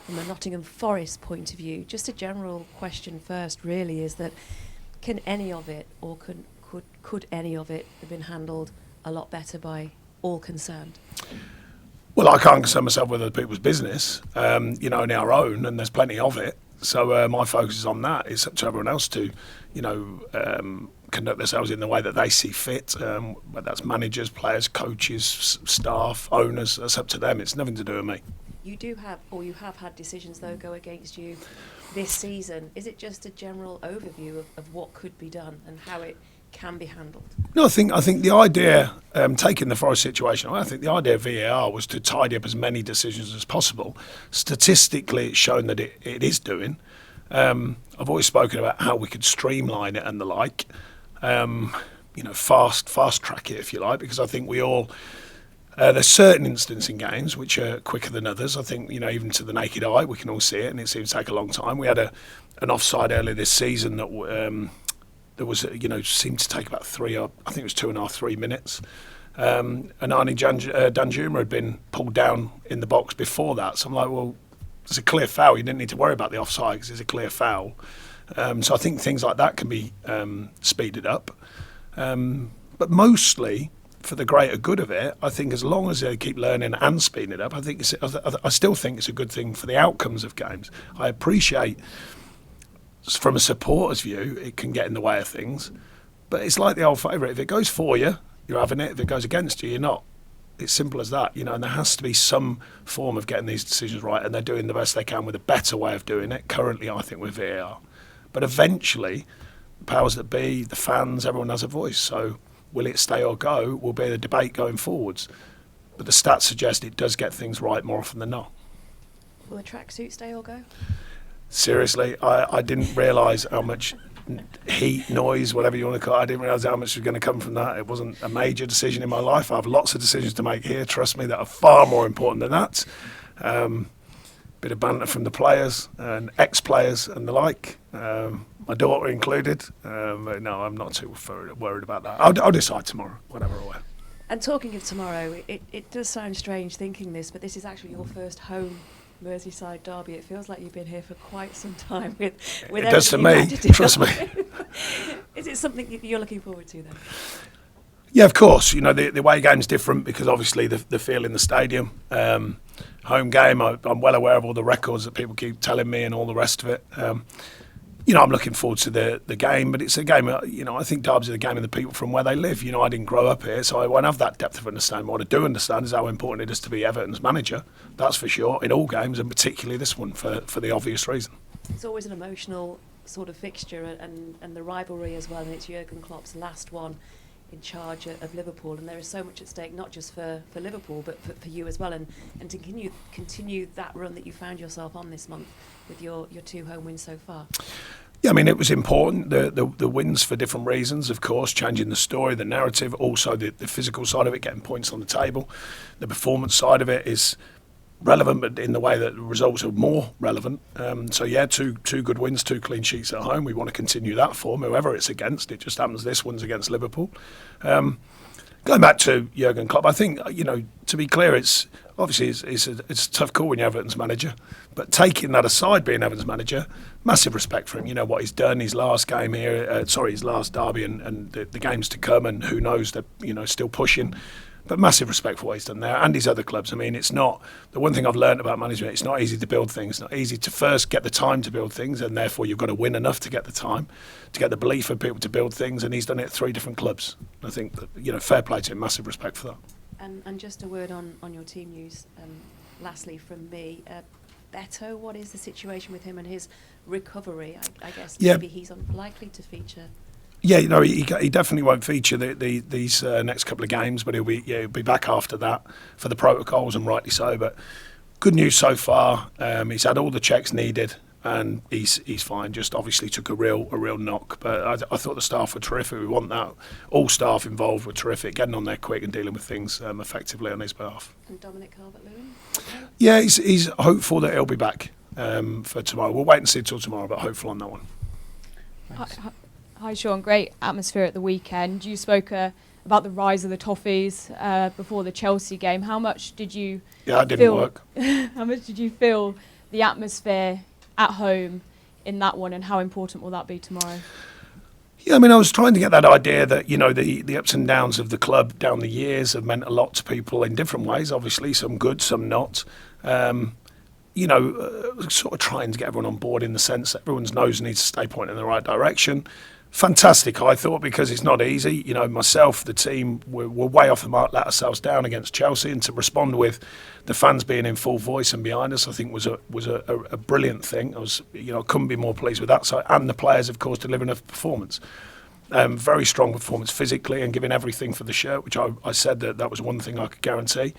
from a Nottingham Forest point of view, just a general question first really is that can any of it, or could any of it have been handled a lot better by all concerned? Well, I can't concern myself with other people's business, in our own, and there's plenty of it. So my focus is on that. It's up to everyone else to, conduct themselves in the way that they see fit, whether that's managers, players, coaches, staff, owners. That's up to them. It's nothing to do with me. You have had decisions, though, go against you this season. Is it just a general overview of what could be done and how it can be handled? No, I think the idea, taking the Forest situation, I think the idea of VAR was to tidy up as many decisions as possible. Statistically, it's shown that it is doing. I've always spoken about how we could streamline it and the like, fast track it, if you like, because I think we all. There's certain instances in games which are quicker than others. I think, even to the naked eye, we can all see it, and it seems to take a long time. We had an offside earlier this season that there was, seemed to take about 3 minutes. And Arnie Danjuma had been pulled down in the box before that. So I'm like, well, it's a clear foul. You didn't need to worry about the offside because it's a clear foul. So I think things like that can be speeded up. But mostly, for the greater good of it, I think as long as they keep learning and speeding it up, I still think it's a good thing for the outcomes of games. I appreciate, from a supporter's view, it can get in the way of things, but it's like the old favourite. If it goes for you, you're having it. If it goes against you, you're not. It's simple as that, and there has to be some form of getting these decisions right, and they're doing the best they can with a better way of doing it. Currently, I think with VAR, but eventually, the powers that be, the fans, everyone has a voice. So, will it stay or go? Will be the debate going forwards. But the stats suggest it does get things right more often than not. Will the tracksuit stay or go? Seriously, I didn't realise how much heat, noise, whatever you want to call it, I didn't realise how much was going to come from that. It wasn't a major decision in my life. I have lots of decisions to make here, trust me, that are far more important than that. Bit of banter from the players and ex-players and the like, my daughter included. But no, I'm not too worried about that. I'll decide tomorrow, whatever I wear. And talking of tomorrow, it does sound strange thinking this, but this is actually your first home Merseyside derby. It feels like you've been here for quite some time with it does to me, trust me. Is it something you're looking forward to then? Yeah, of course. The away game's different because obviously the feel in the stadium. Home game, I'm well aware of all the records that people keep telling me and all the rest of it. I'm looking forward to the game, but it's a game, I think derbies are the game of the people from where they live. I didn't grow up here, so I won't have that depth of understanding. What I do understand is how important it is to be Everton's manager, that's for sure, in all games, and particularly this one for the obvious reason. It's always an emotional sort of fixture and the rivalry as well, and it's Jurgen Klopp's last one in charge of Liverpool, and there is so much at stake, not just for Liverpool, but for you as well, and to continue that run that you found yourself on this month with your 2 home wins so far. Yeah, I mean, it was important, the wins for different reasons, of course, changing the story, the narrative, also the physical side of it, getting points on the table. The performance side of it is relevant, but in the way that the results are more relevant. So yeah, two good wins, 2 clean sheets at home. We want to continue that form, whoever it's against. It just happens this one's against Liverpool. Going back to Jurgen Klopp, I think, to be clear, it's a tough call when you're Everton's manager. But taking that aside, being Everton's manager, massive respect for him. What he's done, his last game here, his last derby and the games to come, and who knows, they're, still pushing. But massive respect for what he's done there and his other clubs. I mean, it's not, the one thing I've learned about management, it's not easy to build things. It's not easy to first get the time to build things, and therefore you've got to win enough to get the time, to get the belief of people to build things, and he's done it at 3 different clubs. I think that, fair play to him, massive respect for that. And just a word on your team news, lastly from me. Beto, what is the situation with him and his recovery? I guess maybe he's unlikely to feature. Yeah, he definitely won't feature these next couple of games, but he'll be back after that for the protocols, and rightly so. But good news so far. He's had all the checks needed, and he's fine. Just obviously took a real knock, but I thought the staff were terrific. We want that. All staff involved were terrific, getting on there quick and dealing with things effectively on his behalf. And Dominic Calvert-Lewin? Okay. Yeah, he's hopeful that he'll be back for tomorrow. We'll wait and see till tomorrow, but hopeful on that one. Hi Sean, great atmosphere at the weekend. You spoke about the rise of the Toffees before the Chelsea game. How much did you Yeah, that didn't work. How much did you feel the atmosphere at home in that one, and how important will that be tomorrow? Yeah, I mean, I was trying to get that idea that, you know, the ups and downs of the club down the years have meant a lot to people in different ways, obviously, some good, some not. Sort of trying to get everyone on board in the sense that everyone's nose needs to stay pointing in the right direction. Fantastic, I thought, because it's not easy. You know, myself, the team, we're way off the mark, let ourselves down against Chelsea, and to respond with the fans being in full voice and behind us, I think was a brilliant thing. I couldn't be more pleased with that side, and the players, of course, delivering a performance. Very strong performance physically and giving everything for the shirt, which I said that was one thing I could guarantee.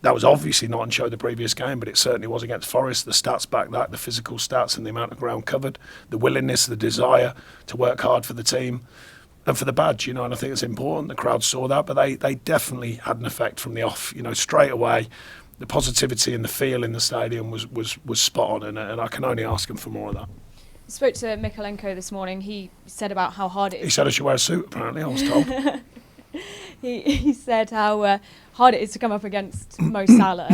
That was obviously not on show the previous game, but it certainly was against Forest. The stats back that, the physical stats and the amount of ground covered, the willingness, the desire to work hard for the team and for the badge, and I think it's important. The crowd saw that, but they definitely had an effect from the off, straight away. The positivity and the feel in the stadium was spot on, and I can only ask them for more of that. I spoke to Mykolenko this morning. He said about how hard it is. He said I should wear a suit, apparently, I was told. He said how hard it is to come up against Mo Salah,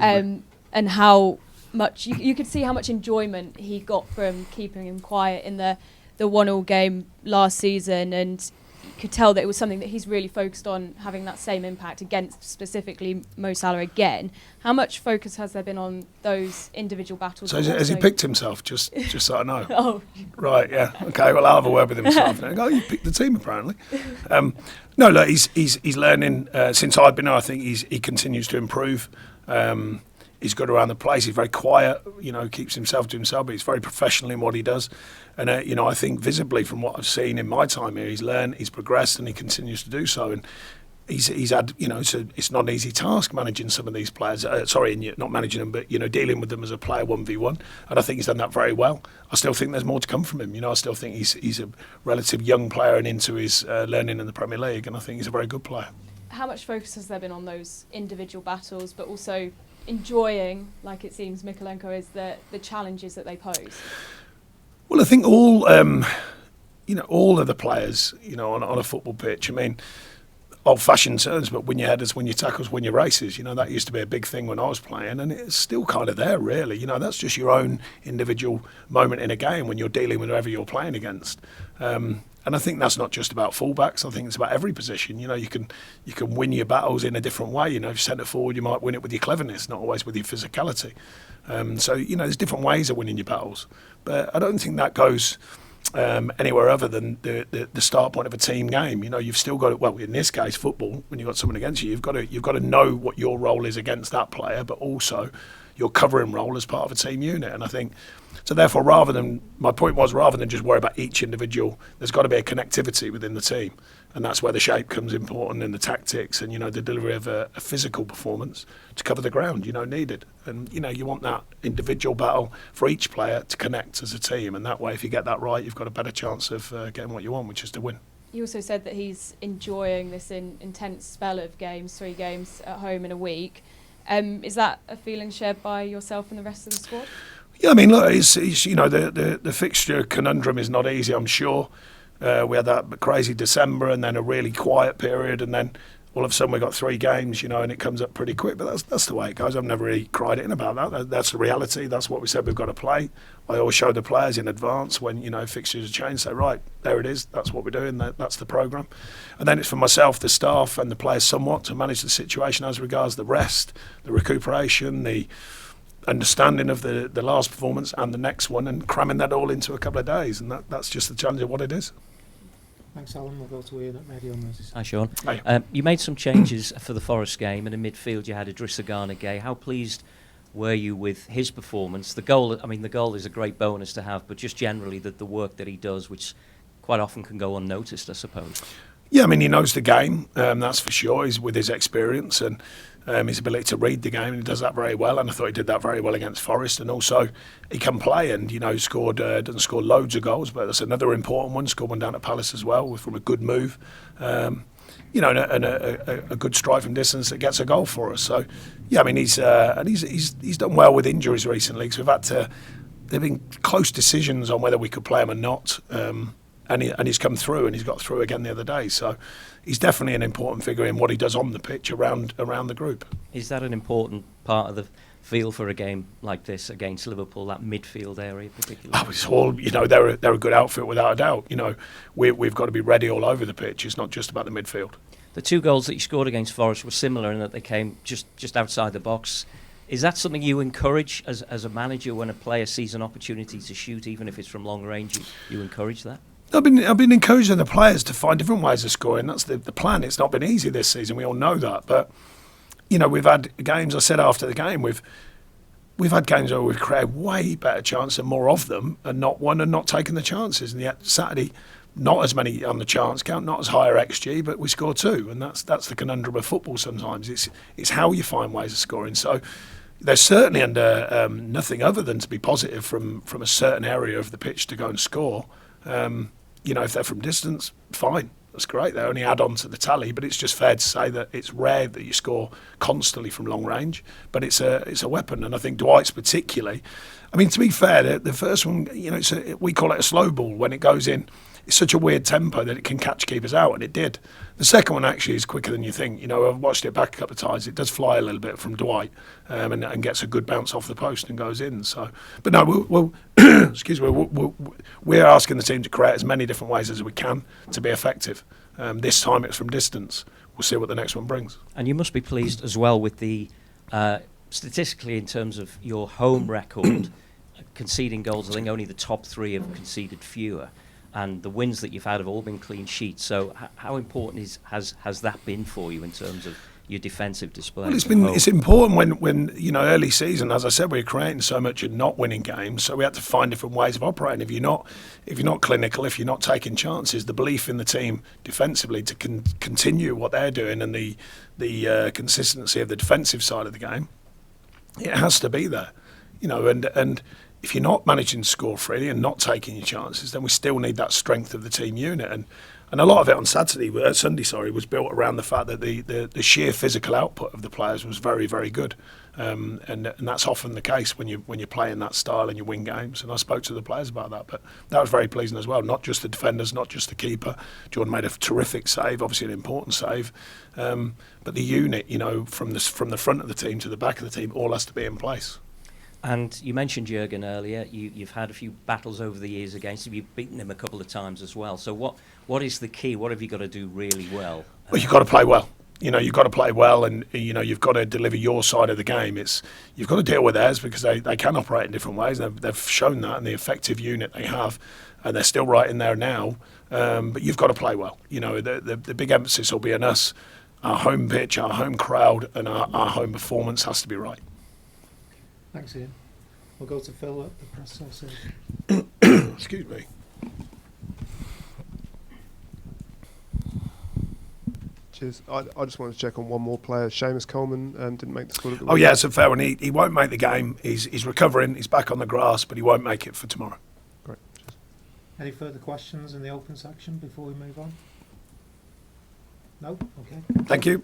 and how much you could see how much enjoyment he got from keeping him quiet in the 1-1 game last season, and you could tell that it was something that he's really focused on, having that same impact against specifically Mo Salah again. How much focus has there been on those individial battles? So has he picked himself, just so I know? Oh. Right, yeah. Okay, well, I'll have a word with him this afternoon. Oh, you picked the team, apparently. No, look, he's learning. Since I've been there, I think he continues to improve. He's good around the place. He's very quiet, keeps himself to himself, but he's very professional in what he does. And, I think visibly from what I've seen in my time here, he's learned, he's progressed, and he continues to do so. And he's had, it's not an easy task managing some of these players. Not managing them, but, dealing with them as a player 1v1. And I think he's done that very well. I still think there's more to come from him. I still think he's a relative young player and into his learning in the Premier League. And I think he's a very good player. How much focus has there been on those individual battles, but also enjoying, like it seems Mykolenko is, the challenges that they pose? Well, I think all of the players, on a football pitch, I mean, old-fashioned terms, but win your headers, win your tackles, win your races. That used to be a big thing when I was playing, and it's still kind of there, really. That's just your own individual moment in a game when you're dealing with whoever you're playing against. And I think that's not just about fullbacks. I think it's about every position. You can win your battles in a different way. If you're centre forward, you might win it with your cleverness, not always with your physicality. There's different ways of winning your battles. But I don't think that goes anywhere other than the start point of a team game. You've still got to, well, in this case, football, when you've got someone against you, you've got to know what your role is against that player, but also your covering role as part of a team unit. And I think, so therefore, my point was, rather than just worry about each individual, there's got to be a connectivity within the team. And that's where the shape comes important, and the tactics and, the delivery of a physical performance to cover the ground, needed. And, you want that individual battle for each player to connect as a team. And that way, if you get that right, you've got a better chance of getting what you want, which is to win. He also said that he's enjoying this intense spell of games, 3 games at home in a week. Is that a feeling shared by yourself and the rest of the squad? Yeah, I mean, look, it's the fixture conundrum is not easy, I'm sure. We had that crazy December and then a really quiet period, and then all of a sudden we got 3 games, and it comes up pretty quick. But that's the way it goes. I've never really cried in about that. That's the reality. That's what we said we've got to play. I always show the players in advance when, fixtures change, say, right, there it is. That's what we're doing. That's the programme. And then it's for myself, the staff and the players somewhat to manage the situation as regards the rest, the recuperation, the understanding of the last performance and the next one, and cramming that all into a couple of days. And that's just the challenge of what it is. Thanks, Alan. We'll go to Ian at Mathew on Merseyside. Hi, Sean. Hi. You made some changes for the Forest game, and in midfield you had Idrissa Gana-Gueye. How pleased were you with his performance? The goal is a great bonus to have, but just generally the work that he does, which quite often can go unnoticed, I suppose. Yeah, I mean, he knows the game, that's for sure. He's with his experience and his ability to read the game, and he does that very well. And I thought he did that very well against Forest. And also, he can play, and doesn't score loads of goals, but that's another important one. Scored one down at Palace as well from a good move. And a good strike from distance that gets a goal for us. So, yeah, I mean, he's done well with injuries recently, because there've been close decisions on whether we could play him or not. And he's come through, and he's got through again the other day. So he's definitely an important figure in what he does on the pitch around the group. Is that an important part of the feel for a game like this against Liverpool, that midfield area particularly? Oh, it's all, they're a good outfit without a doubt. We've got to be ready all over the pitch. It's not just about the midfield. The 2 goals that you scored against Forest were similar in that they came just outside the box. Is that something you encourage as a manager when a player sees an opportunity to shoot, even if it's from long range? You encourage that? I've been encouraging the players to find different ways of scoring. That's the plan. It's not been easy this season. We all know that. But, we've had games, I said after the game, we've had games where we've created way better chances and more of them and not won and not taken the chances. And yet Saturday, not as many on the chance count, not as higher XG, but we score 2. And that's the conundrum of football sometimes. It's how you find ways of scoring. So they're certainly under nothing other than to be positive from a certain area of the pitch to go and score. If they're from distance, fine. That's great. They only add on to the tally, but it's just fair to say that it's rare that you score constantly from long range. But it's a weapon, and I think Dwight's particularly. I mean, to be fair, the first one, we call it a slow ball when it goes in. It's such a weird tempo that it can catch keepers out, and it did. The second one actually is quicker than you think. I've watched it back a couple of times. It does fly a little bit from Dwight, and gets a good bounce off the post and goes in. So, but no, we'll excuse me. We're asking the team to create as many different ways as we can to be effective. This time it's from distance. We'll see what the next one brings. And you must be pleased as well with the statistically in terms of your home record, conceding goals. I think only the top 3 have conceded fewer. And the wins that you've had have all been clean sheets. So how important has that been for you in terms of your defensive display? Well, it's important when early season, as I said, we were creating so much and not winning games, so we had to find different ways of operating. If you're not clinical, if you're not taking chances, the belief in the team defensively to continue what they're doing and the consistency of the defensive side of the game, it has to be there, and if you're not managing to score freely and not taking your chances, then we still need that strength of the team unit. And a lot of it on Sunday, was built around the fact that the sheer physical output of the players was very, very good. And that's often the case when you're playing that style and you win games. And I spoke to the players about that, but that was very pleasing as well. Not just the defenders, not just the keeper. Jordan made a terrific save, obviously an important save. But the unit, from the front of the team to the back of the team, all has to be in place. And you mentioned Jurgen earlier. You've had a few battles over the years against him. You've beaten him a couple of times as well. So what is the key? What have you got to do really well? Well, you've got to play well. You've got to play well, and you've got to deliver your side of the game. You've got to deal with theirs because they can operate in different ways. They've shown that, and the effective unit they have, and they're still right in there now. But you've got to play well. The big emphasis will be on us, our home pitch, our home crowd, and our home performance has to be right. Thanks, Ian. We'll go to Phil at the press association. Excuse me. Cheers. I just wanted to check on one more player. Seamus Coleman didn't make the squad at the Oh yeah, it's a fair one. He won't make the game. He's recovering. He's back on the grass, but he won't make it for tomorrow. Great. Cheers. Any further questions in the open section before we move on? No? Okay. Thank you.